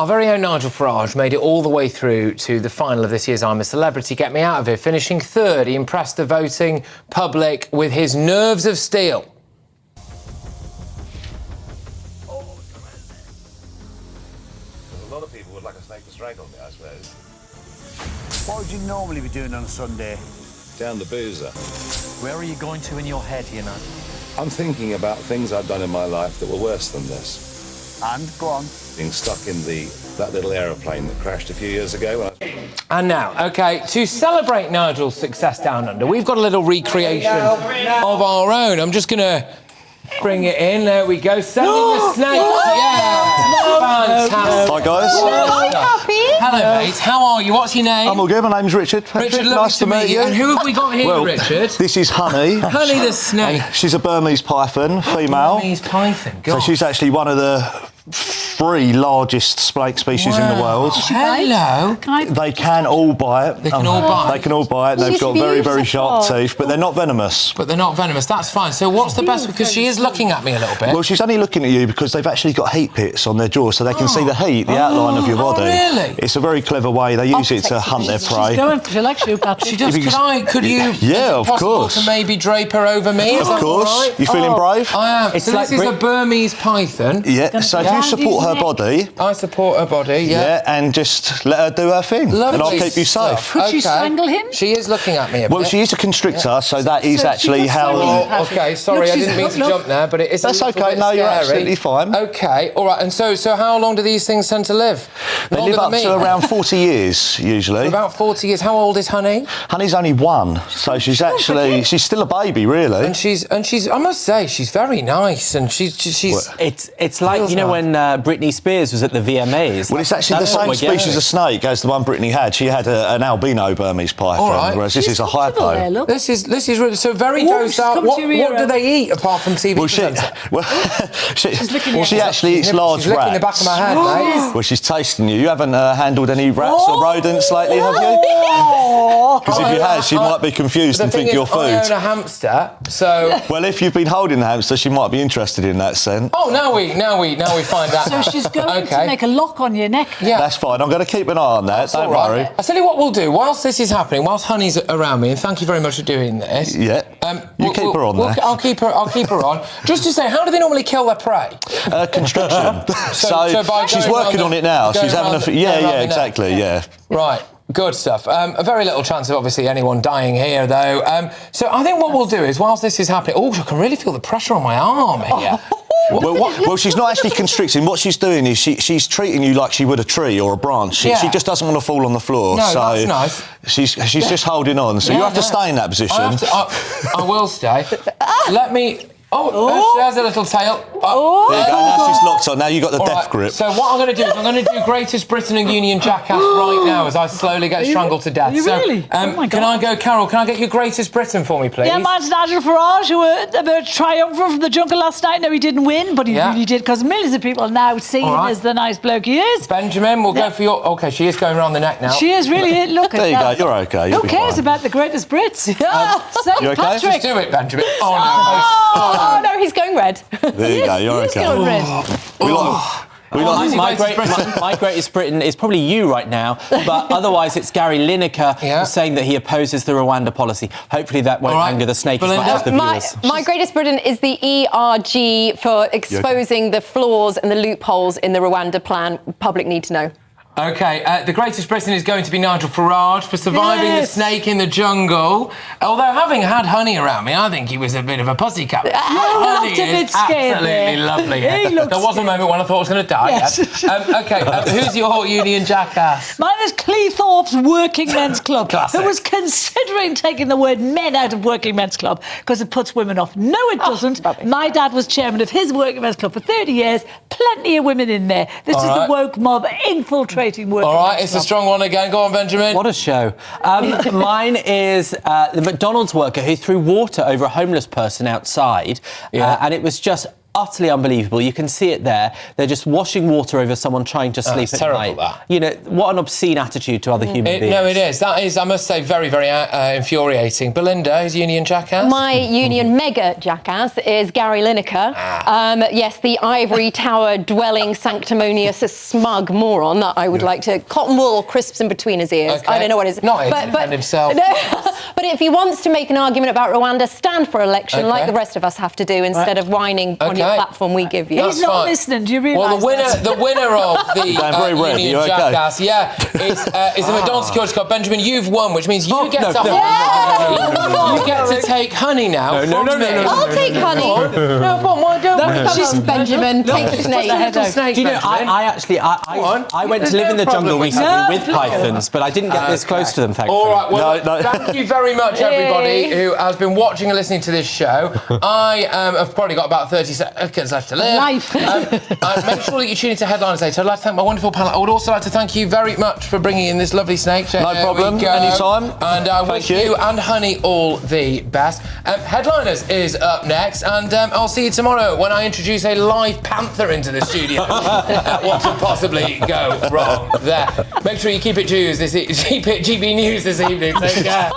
Our very own Nigel Farage made it all the way through to the final of this year's I'm a Celebrity, Get Me Out of Here, finishing third. He impressed the voting public with his nerves of steel. A lot of people would like a snake to strangle me, I suppose. What would you normally be doing on a Sunday? Down the boozer. Where are you going to in your head, you know? I'm thinking about things I've done in my life that were worse than this. And, go on. Being stuck in that little aeroplane that crashed a few years ago. And now, OK, to celebrate Nigel's success down under, we've got a little recreation of our own. I'm just going to bring it in. There we go. Sending the snake. Yeah. Fantastic. Hi, guys. Hello, mate. How are you? What's your name? I'm all good. My name's Richard. Richard, nice to meet you. And who have we got here, well, Richard? This is Honey. Honey the snake. She's a Burmese python, female. Burmese python. So she's actually one of the 3 largest snake species in the world. Hello. They can all bite. They can all bite. They can all bite. They've got very, very sharp teeth, but they're not venomous. But they're not venomous. That's fine. So what's the best? Because she is looking at me a little bit. Well, she's only looking at you because they've actually got heat pits on their jaws, so they can see the heat, the outline of your body. Really? It's a very clever way. They use it to hunt their prey. She likes you, Patrick. She does. Could you? Yeah, of course. To maybe drape her over me? Of course. Right? You feeling brave? I am. So this is a Burmese python. Yeah. So if you support her body. I support her body. Yeah. And just let her do her thing. Lovely and I'll keep you safe. Could she strangle him? She is looking at me a bit. Well, she is a constrictor, so that is actually how. OK, sorry, I didn't mean to jump there, but it is. That's okay. No, you're absolutely fine. OK, all right. And so how long do these things tend to live? They live up to around 40 years usually. About 40 years. How old is Honey? Honey's only 1, so she's still a baby, really. And she's. I must say, she's very nice, and she's. It's like when Britney Spears was at the VMAs. Well, it's actually the same species of snake as the one Britney had. She had an albino Burmese python, whereas this is a hypo. This is really so very docile. What do they eat apart from TV? She actually eats large rats. Licking the back of my head, mate. Well, she's tasting you. You haven't handled any rats or rodents lately, have you? Because if you had, she might be confused and think you're food. I own a hamster, so. Well, if you've been holding the hamster, she might be interested in that scent. Oh, now we find out. So she's going to make a lock on your neck. Yeah, that's fine. I'm going to keep an eye on that. Don't worry. I'll tell you what we'll do. Whilst this is happening, whilst Honey's around me, and thank you very much for doing this. Yeah. You keep her on there. I'll keep her on. Just to say, how do they normally kill their prey? Constriction. so she's working on it now. She's having a. Yeah, exactly. Yeah. Right. Good stuff. A very little chance of obviously anyone dying here, though. So I think what we'll do is, whilst this is happening, I can really feel the pressure on my arm here. Well, she's not actually constricting. What she's doing is she's treating you like she would a tree or a branch. She just doesn't want to fall on the floor. No, so that's nice. She's just holding on. So you have to stay in that position. I will stay. Let me. Oh, there's a little tail. There you go, now she's locked on. Now you've got the death grip. So what I'm going to do is I'm going to do Greatest Britain and Union Jackass right now as I slowly get strangled to death. Really? Oh my God. Can I go, Carol, can I get your Greatest Britain for me, please? Yeah, mine's Nigel Farage, who were triumphant from the jungle last night. No, he didn't win, but he really did, because millions of people now see him as the nice bloke he is. Benjamin, we'll go for your... OK, she is going around the neck now. She is really... Look at that. There you go, you're OK. Who cares about the Greatest Brits? You OK? Patrick. Just do it, Benjamin. Oh, no, he's going red. There you go, you're OK. Going red. My greatest Britain is probably you right now, but otherwise it's Gary Lineker saying that he opposes the Rwanda policy. Hopefully that won't anger the snake as much as the viewers. My greatest Britain is the ERG for exposing the flaws and the loopholes in the Rwanda plan. Public need to know. OK, the Greatest Britain is going to be Nigel Farage for surviving the snake in the jungle. Although, having had Honey around me, I think he was a bit of a pussycat. Honey is absolutely lovely. There was a moment when I thought I was going to die. Yes. OK, who's your Union Jackass? Mine is Cleethorpes Working Men's Club, Classic. who was considering taking the word men out of Working Men's Club because it puts women off. No, it doesn't. My dad was chairman of his Working Men's Club for 30 years. Plenty of women in there. This is the woke mob infiltrating. All right, it's a strong one again. Go on, Benjamin. What a show. Mine is the McDonald's worker who threw water over a homeless person outside, and it was just utterly unbelievable. You can see it there. They're just washing water over someone trying to sleep it's at terrible, night. that. You know, what an obscene attitude to other human beings. No, it is. That is, I must say, very, very infuriating. Belinda, is Union Jackass? My Union mega jackass is Gary Lineker. Yes, the ivory tower dwelling, sanctimonious, smug moron that I would like to cotton wool crisps in between his ears. Okay. I don't know what it is. Not here to defend himself. But if he wants to make an argument about Rwanda, stand for election like the rest of us have to do instead of whining on your platform we give you. He's not listening. Do you realise? Well, the winner of the Union Jackass, is the McDonald's Security Guard. Benjamin, you've won, which means you get to take Honey now. No. I'll take Honey. No, come on, why don't we? Benjamin, take the snake. Do you know, I went to live in the jungle recently with pythons, but I didn't get this close to them, thankfully. All right, well, thank you very much, everybody who has been watching and listening to this show. I have probably got about 30 seconds left to live. Make sure that you tune into Headliners later. I'd like to thank my wonderful panel. I would also like to thank you very much for bringing in this lovely snake. So no problem, anytime. And I wish you and Honey all the best. Headliners is up next, and I'll see you tomorrow when I introduce a live panther into the studio. What could possibly go wrong there? Make sure you keep it GB News this evening. Take care.